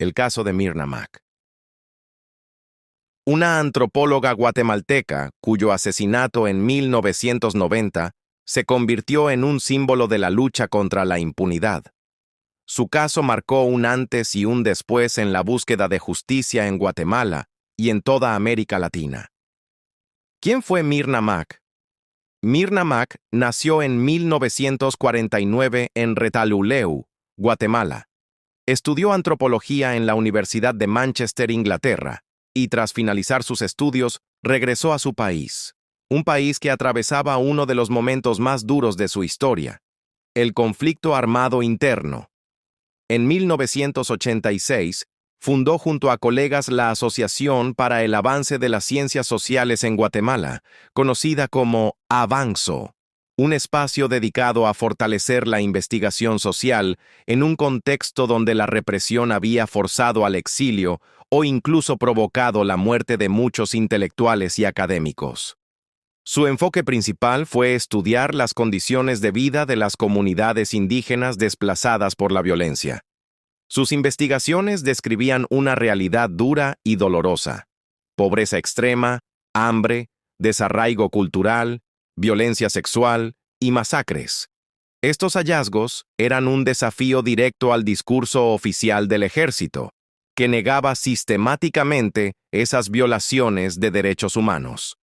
El caso de Myrna Mack. Una antropóloga guatemalteca cuyo asesinato en 1990 se convirtió en un símbolo de la lucha contra la impunidad. Su caso marcó un antes y un después en la búsqueda de justicia en Guatemala y en toda América Latina. ¿Quién fue Myrna Mack? Myrna Mack nació en 1949 en Retalhuleu, Guatemala. Estudió antropología en la Universidad de Manchester, Inglaterra, y tras finalizar sus estudios, regresó a su país, un país que atravesaba uno de los momentos más duros de su historia, el conflicto armado interno. En 1986, fundó junto a colegas la Asociación para el Avance de las Ciencias Sociales en Guatemala, conocida como AVANCSO, un espacio dedicado a fortalecer la investigación social en un contexto donde la represión había forzado al exilio o incluso provocado la muerte de muchos intelectuales y académicos. Su enfoque principal fue estudiar las condiciones de vida de las comunidades indígenas desplazadas por la violencia. Sus investigaciones describían una realidad dura y dolorosa: pobreza extrema, hambre, desarraigo cultural, violencia sexual y masacres. Estos hallazgos eran un desafío directo al discurso oficial del ejército, que negaba sistemáticamente esas violaciones de derechos humanos.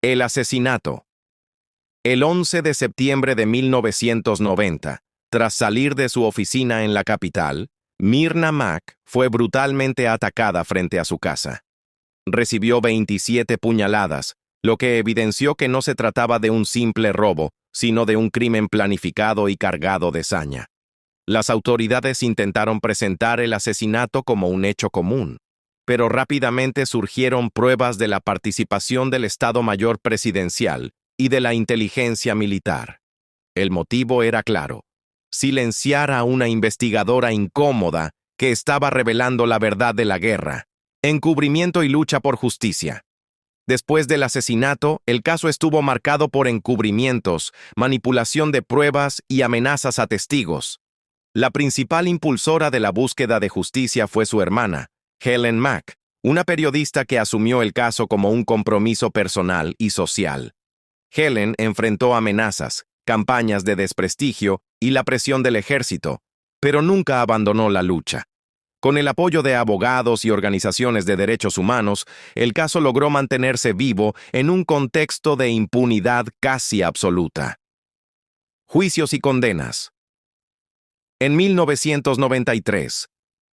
El asesinato. El 11 de septiembre de 1990, tras salir de su oficina en la capital, Myrna Mack fue brutalmente atacada frente a su casa. Recibió 27 puñaladas, lo que evidenció que no se trataba de un simple robo, sino de un crimen planificado y cargado de saña. Las autoridades intentaron presentar el asesinato como un hecho común, pero rápidamente surgieron pruebas de la participación del Estado Mayor Presidencial y de la inteligencia militar. El motivo era claro: silenciar a una investigadora incómoda que estaba revelando la verdad de la guerra, encubrimiento y lucha por justicia. Después del asesinato, el caso estuvo marcado por encubrimientos, manipulación de pruebas y amenazas a testigos. La principal impulsora de la búsqueda de justicia fue su hermana, Helen Mack, una periodista que asumió el caso como un compromiso personal y social. Helen enfrentó amenazas, campañas de desprestigio y la presión del ejército, pero nunca abandonó la lucha. Con el apoyo de abogados y organizaciones de derechos humanos, el caso logró mantenerse vivo en un contexto de impunidad casi absoluta. Juicios y condenas. En 1993,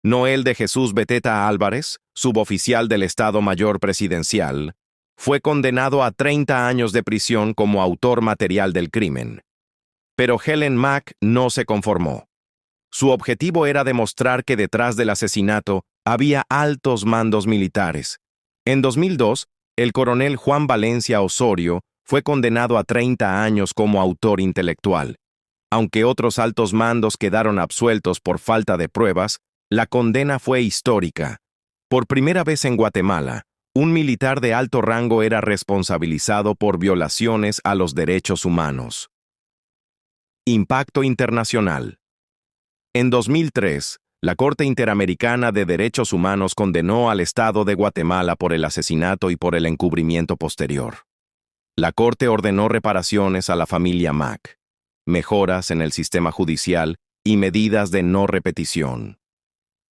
Noel de Jesús Beteta Álvarez, suboficial del Estado Mayor Presidencial, fue condenado a 30 años de prisión como autor material del crimen. Pero Helen Mack no se conformó. Su objetivo era demostrar que detrás del asesinato había altos mandos militares. En 2002, el coronel Juan Valencia Osorio fue condenado a 30 años como autor intelectual. Aunque otros altos mandos quedaron absueltos por falta de pruebas, la condena fue histórica. Por primera vez en Guatemala, un militar de alto rango era responsabilizado por violaciones a los derechos humanos. Impacto internacional. En 2003, la Corte Interamericana de Derechos Humanos condenó al Estado de Guatemala por el asesinato y por el encubrimiento posterior. La Corte ordenó reparaciones a la familia Mack, mejoras en el sistema judicial y medidas de no repetición.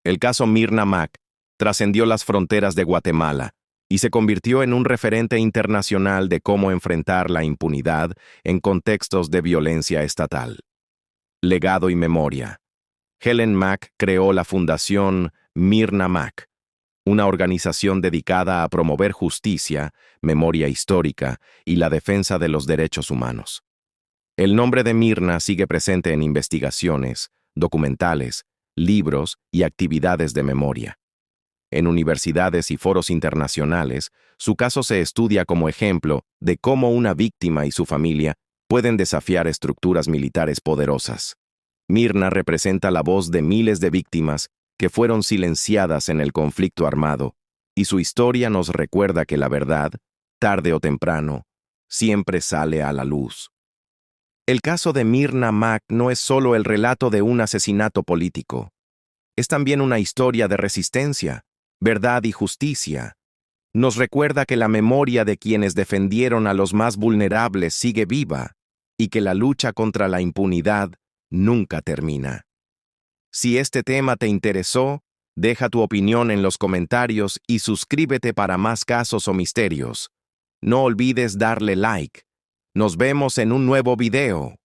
El caso Myrna Mack trascendió las fronteras de Guatemala y se convirtió en un referente internacional de cómo enfrentar la impunidad en contextos de violencia estatal. Legado y memoria. Helen Mack creó la Fundación Myrna Mack, una organización dedicada a promover justicia, memoria histórica y la defensa de los derechos humanos. El nombre de Myrna sigue presente en investigaciones, documentales, libros y actividades de memoria. En universidades y foros internacionales, su caso se estudia como ejemplo de cómo una víctima y su familia pueden desafiar estructuras militares poderosas. Myrna representa la voz de miles de víctimas que fueron silenciadas en el conflicto armado, y su historia nos recuerda que la verdad, tarde o temprano, siempre sale a la luz. El caso de Myrna Mack no es solo el relato de un asesinato político. es también una historia de resistencia, verdad y justicia. Nos recuerda que la memoria de quienes defendieron a los más vulnerables sigue viva y que la lucha contra la impunidad nunca termina. Si este tema te interesó, deja tu opinión en los comentarios y suscríbete para más casos o misterios. No olvides darle like. Nos vemos en un nuevo video.